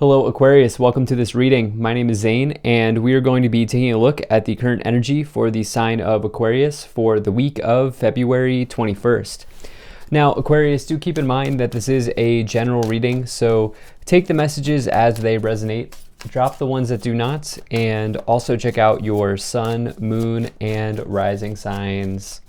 Hello Aquarius, welcome to this reading. My name is Zane and we are going to be taking a look at the current energy for the sign of Aquarius for the week of February 21st. Now Aquarius, do keep in mind that this is a general reading, so take the messages as they resonate, drop the ones that do not, and also check out your sun, moon, and rising signs.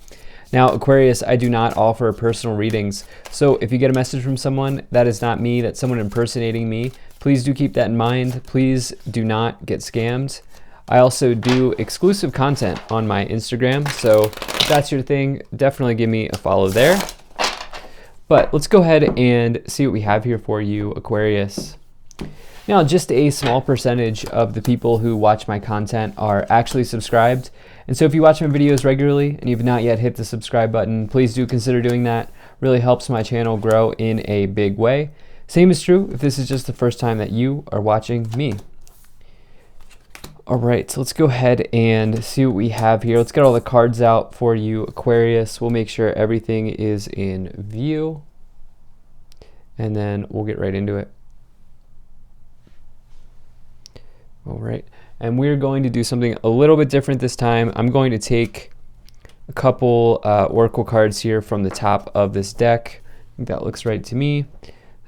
Now, Aquarius, I do not offer personal readings, so if you get a message from someone, that is not me, that's someone impersonating me. Please do keep that in mind. Please do not get scammed. I also do exclusive content on my Instagram, so if that's your thing, definitely give me a follow there. But let's go ahead and see what we have here for you, Aquarius. Now, just a small percentage of the people who watch my content are actually subscribed. And so if you watch my videos regularly and you've not yet hit the subscribe button, please do consider doing that. Really helps my channel grow in a big way. Same is true if this is just the first time that you are watching me. All right, so let's go ahead and see what we have here. Let's get all the cards out for you, Aquarius. We'll make sure everything is in view, and then we'll get right into it. All right, and we're going to do something a little bit different this time. I'm going to take a couple oracle cards here from the top of this deck. I think that looks right to me.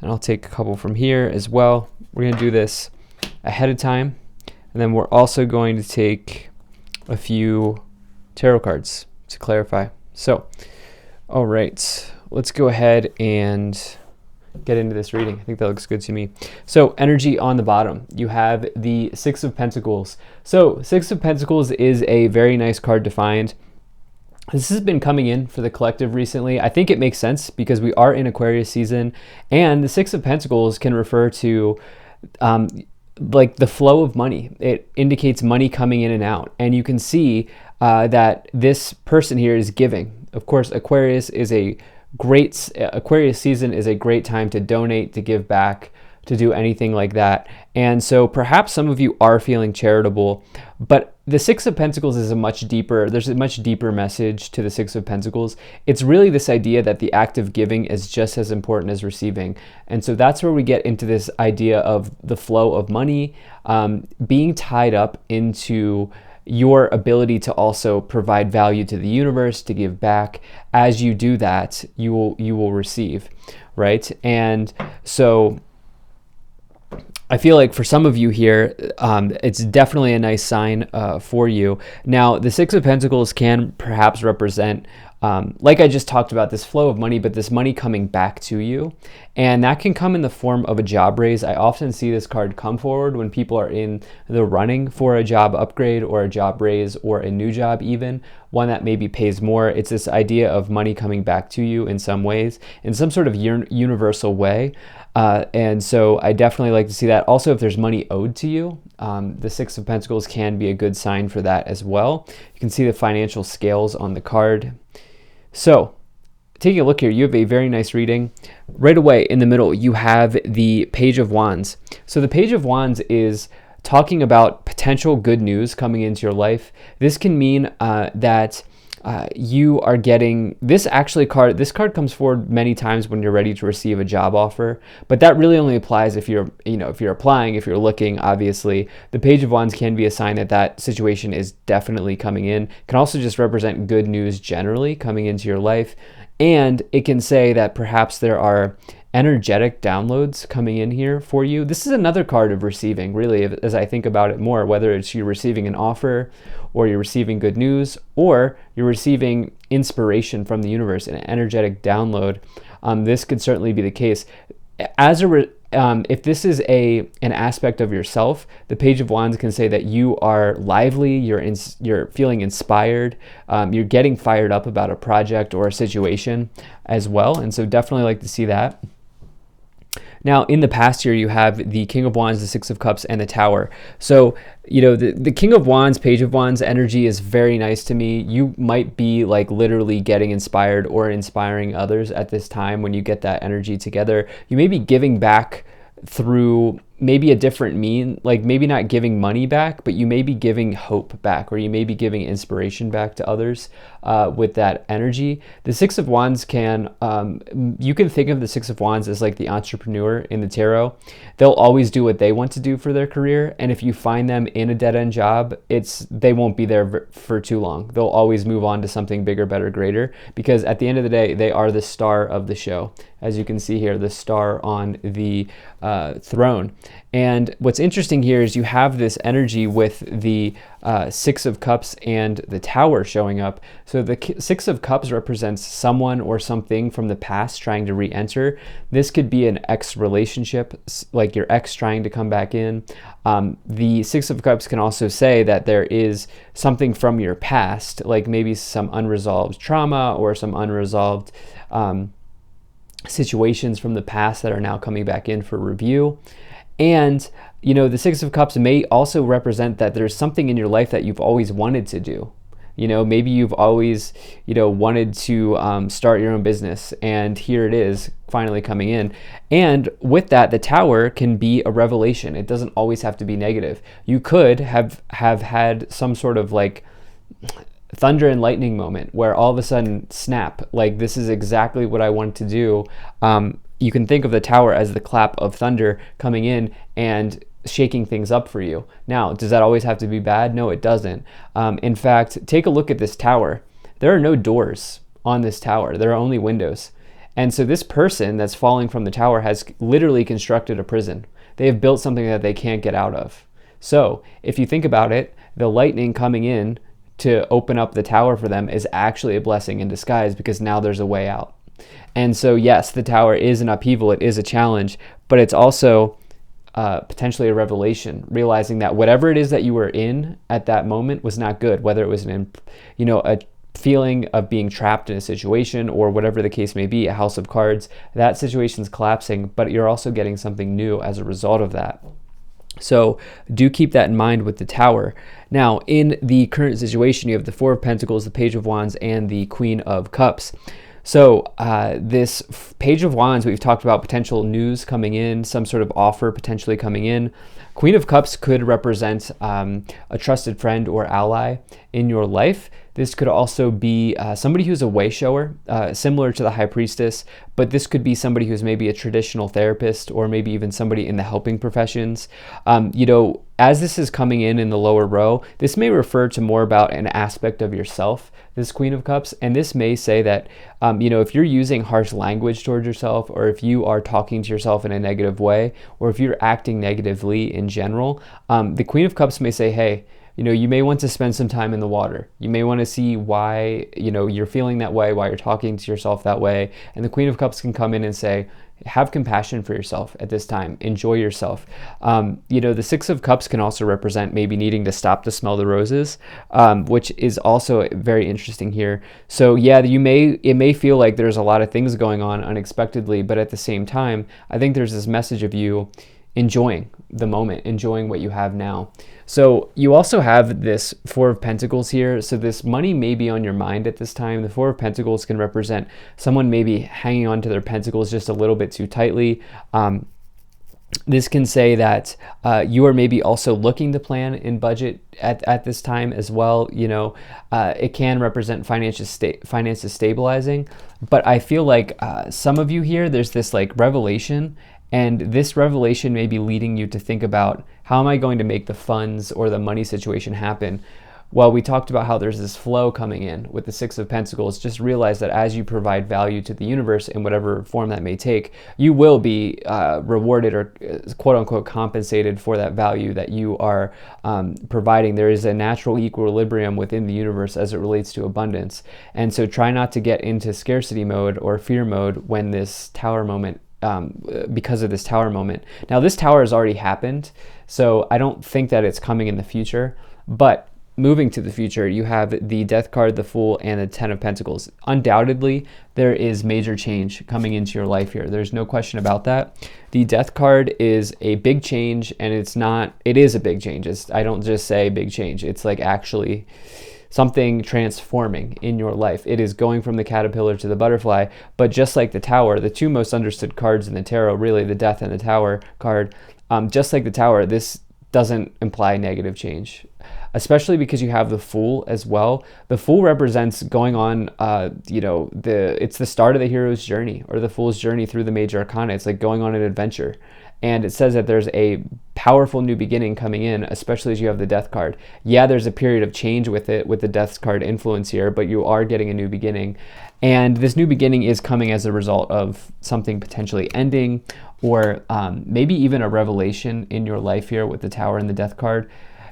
And I'll take a couple from here as well. We're going to do this ahead of time. And then we're also going to take a few tarot cards to clarify. So, all right, let's go ahead and get into this reading. I think that looks good to me. So energy on the bottom, you have the Six of Pentacles. So Six of Pentacles is a very nice card to find. This has been coming in for the collective recently. I think it makes sense because we are in Aquarius season, and the Six of Pentacles can refer to like the flow of money. It indicates money coming in and out, and you can see that this person here is giving. Of course, Aquarius season is a great time to donate, to give back, to do anything like that. And so perhaps some of you are feeling charitable, but the Six of Pentacles is there's a much deeper message to the Six of Pentacles. It's really this idea that the act of giving is just as important as receiving. And so that's where we get into this idea of the flow of money being tied up into your ability to also provide value to the universe, to give back. As you do that, you will receive, right? And so I feel like for some of you here, it's definitely a nice sign for you. Now, the Six of Pentacles can perhaps represent, like I just talked about, this flow of money, but this money coming back to you. And that can come in the form of a job raise. I often see this card come forward when people are in the running for a job upgrade or a job raise or a new job even, one that maybe pays more. It's this idea of money coming back to you in some ways, in some sort of universal way. And so I definitely like to see that. Also, if there's money owed to you, the Six of Pentacles can be a good sign for that as well. You can see the financial scales on the card. So taking a look here, you have a very nice reading. Right away in the middle, you have the Page of Wands. So the Page of Wands is talking about potential good news coming into your life. This can mean that you are getting this card comes forward many times when you're ready to receive a job offer, but that really only applies if you're applying, if you're looking. Obviously, the Page of Wands can be a sign that situation is definitely coming in. It can also just represent good news generally coming into your life, and it can say that perhaps there are energetic downloads coming in here for you. This is another card of receiving, really, as I think about it more, whether it's you're receiving an offer or you're receiving good news or you're receiving inspiration from the universe, an energetic download. This could certainly be the case. If this is an aspect of yourself, the Page of Wands can say that you are lively, you're feeling inspired, you're getting fired up about a project or a situation as well. And so definitely like to see that. Now, in the past here, you have the King of Wands, the Six of Cups, and the Tower. So, the King of Wands, Page of Wands energy is very nice to me. You might be like literally getting inspired or inspiring others at this time when you get that energy together. You may be giving back through maybe a different mean, like maybe not giving money back, but you may be giving hope back, or you may be giving inspiration back to others with that energy. The Six of Wands can, you can think of the Six of Wands as like the entrepreneur in the tarot. They'll always do what they want to do for their career. And if you find them in a dead-end job, they won't be there for too long. They'll always move on to something bigger, better, greater, because at the end of the day, they are the star of the show. As you can see here, the star on the throne. And what's interesting here is you have this energy with the Six of Cups and the Tower showing up. So the Six of Cups represents someone or something from the past trying to re-enter. This could be an ex relationship, like your ex trying to come back in. The Six of Cups can also say that there is something from your past, like maybe some unresolved trauma or some unresolved situations from the past that are now coming back in for review. And, you know, the Six of Cups may also represent that there's something in your life that you've always wanted to do. You know, maybe you've always, you know, wanted to start your own business, and here it is finally coming in. And with that, the Tower can be a revelation. It doesn't always have to be negative. You could have had some sort of like thunder and lightning moment where all of a sudden, snap, like this is exactly what I want to do. You can think of the Tower as the clap of thunder coming in and shaking things up for you. Now, does that always have to be bad? No, it doesn't. In fact, take a look at this Tower. There are no doors on this Tower. There are only windows. And so this person that's falling from the Tower has literally constructed a prison. They have built something that they can't get out of. So if you think about it, the lightning coming in to open up the Tower for them is actually a blessing in disguise, because now there's a way out. And so yes, the Tower is an upheaval, it is a challenge, but it's also potentially a revelation, realizing that whatever it is that you were in at that moment was not good, whether it was a feeling of being trapped in a situation or whatever the case may be, a house of cards, that situation's collapsing, but you're also getting something new as a result of that. So do keep that in mind with the Tower. Now, in the current situation, you have the Four of Pentacles, the Page of Wands, and the Queen of Cups. So this Page of Wands, we've talked about potential news coming in, some sort of offer potentially coming in. Queen of Cups could represent a trusted friend or ally in your life. This could also be somebody who's a way shower, similar to the High Priestess, but this could be somebody who's maybe a traditional therapist, or maybe even somebody in the helping professions. As this is coming in the lower row, this may refer to more about an aspect of yourself, this Queen of Cups, and this may say that, if you're using harsh language towards yourself, or if you are talking to yourself in a negative way, or if you're acting negatively in general, the Queen of Cups may say, hey, you may want to spend some time in the water. You may want to see why, you're feeling that way, why you're talking to yourself that way. And the Queen of Cups can come in and say, have compassion for yourself at this time. Enjoy yourself. The Six of Cups can also represent maybe needing to stop to smell the roses, which is also very interesting here. So yeah, it may feel like there's a lot of things going on unexpectedly, but at the same time, I think there's this message of you enjoying the moment, enjoying what you have now. So you also have this Four of Pentacles here. So this money may be on your mind at this time. The Four of Pentacles can represent someone maybe hanging on to their pentacles just a little bit too tightly. This can say that you are maybe also looking to plan in budget at this time as well. It can represent finances stabilizing, but I feel like some of you here, there's this like revelation, and this revelation may be leading you to think about, how am I going to make the funds or the money situation happen? Well, we talked about how there's this flow coming in with the Six of Pentacles. Just realize that as you provide value to the universe in whatever form that may take, you will be rewarded or quote unquote compensated for that value that you are providing. There is a natural equilibrium within the universe as it relates to abundance. And so try not to get into scarcity mode or fear mode when this Tower moment, because of this Tower moment. Now, this Tower has already happened, so I don't think that it's coming in the future, but moving to the future, you have the Death card, the Fool, and the Ten of Pentacles. Undoubtedly, there is major change coming into your life here. There's no question about that. The Death card is a big change, and it is a big change. I don't just say big change. It's like actually something transforming in your life. It is going from the caterpillar to the butterfly, but just like the Tower, the two most understood cards in the tarot, really the Death and the Tower card, Just like the Tower, this doesn't imply negative change, especially because you have the Fool as well. The Fool represents going on, it's the start of the hero's journey, or the Fool's journey through the major arcana. It's like going on an adventure. And it says that there's a powerful new beginning coming in, especially as you have the Death card. Yeah, there's a period of change with it, with the Death card influence here, but you are getting a new beginning. And this new beginning is coming as a result of something potentially ending, or maybe even a revelation in your life here with the Tower and the Death card.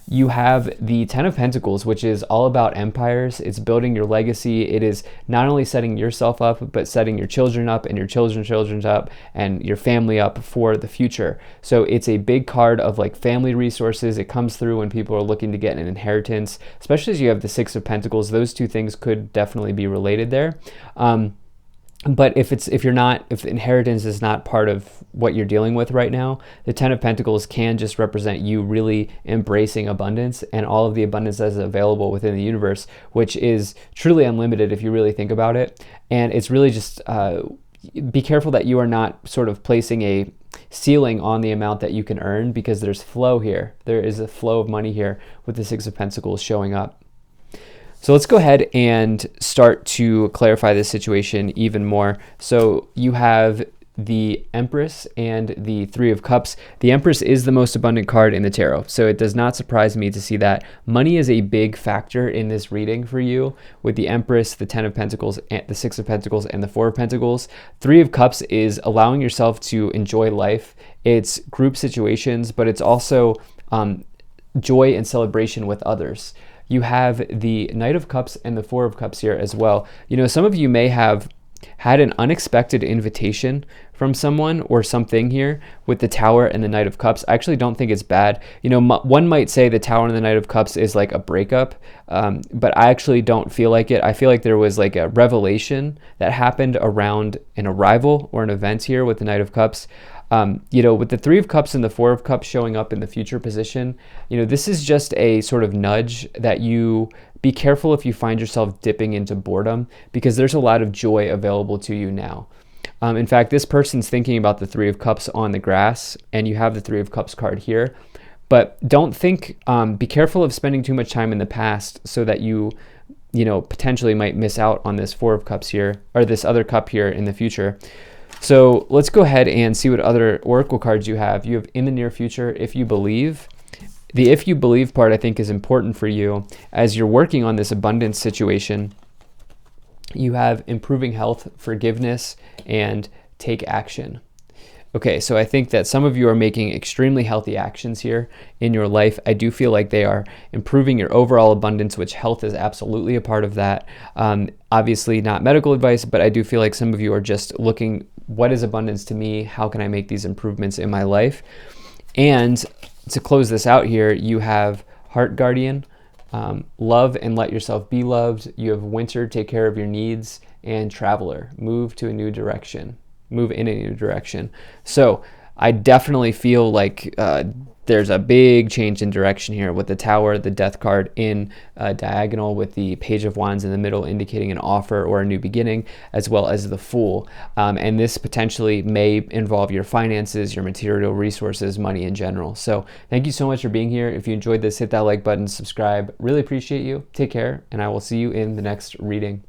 You have the Ten of Pentacles, which is all about empires. It's building your legacy. It is not only setting yourself up, but setting your children up and your children's children up and your family up for the future. So it's a big card of like family resources. It comes through when people are looking to get an inheritance, especially as you have the Six of Pentacles. Those two things could definitely be related there. But if inheritance is not part of what you're dealing with right now, the Ten of Pentacles can just represent you really embracing abundance and all of the abundance that is available within the universe, which is truly unlimited if you really think about it. And it's really just be careful that you are not sort of placing a ceiling on the amount that you can earn, because there's flow here. There is a flow of money here with the Six of Pentacles showing up. So let's go ahead and start to clarify this situation even more. So you have the Empress and the Three of Cups. The Empress is the most abundant card in the tarot, so it does not surprise me to see that. Money is a big factor in this reading for you with the Empress, the Ten of Pentacles, and the Six of Pentacles, and the Four of Pentacles. Three of Cups is allowing yourself to enjoy life. It's group situations, but it's also joy and celebration with others. You have the Knight of Cups and the Four of Cups here as well. You know, some of you may have had an unexpected invitation from someone or something here with the Tower and the Knight of Cups. I actually don't think it's bad. You know, one might say the Tower and the Knight of Cups is like a breakup, but I actually don't feel like it. I feel like there was like a revelation that happened around an arrival or an event here with the Knight of Cups. With the Three of Cups and the Four of Cups showing up in the future position, this is just a sort of nudge that you be careful if you find yourself dipping into boredom, because there's a lot of joy available to you now. In fact, this person's thinking about the Three of Cups on the grass, and you have the Three of Cups card here. But don't think, be careful of spending too much time in the past, so that you potentially might miss out on this Four of Cups here, or this other cup here in the future. So let's go ahead and see what other oracle cards you have. You have in the near future, if you believe. The if you believe part, I think, is important for you as you're working on this abundance situation. You have improving health, forgiveness, and take action. Okay, so I think that some of you are making extremely healthy actions here in your life. I do feel like they are improving your overall abundance, which health is absolutely a part of that. Obviously not medical advice, but I do feel like some of you are just looking, what is abundance to me? How can I make these improvements in my life? And to close this out here, you have Heart Guardian, love and let yourself be loved. You have Winter, take care of your needs, and Traveler, move in a new direction. So I definitely feel like there's a big change in direction here with the Tower, the Death card in diagonal, with the Page of Wands in the middle indicating an offer or a new beginning, as well as the Fool. And this potentially may involve your finances, your material resources, money in general. So thank you so much for being here. If you enjoyed this, hit that like button, subscribe. Really appreciate you. Take care, and I will see you in the next reading.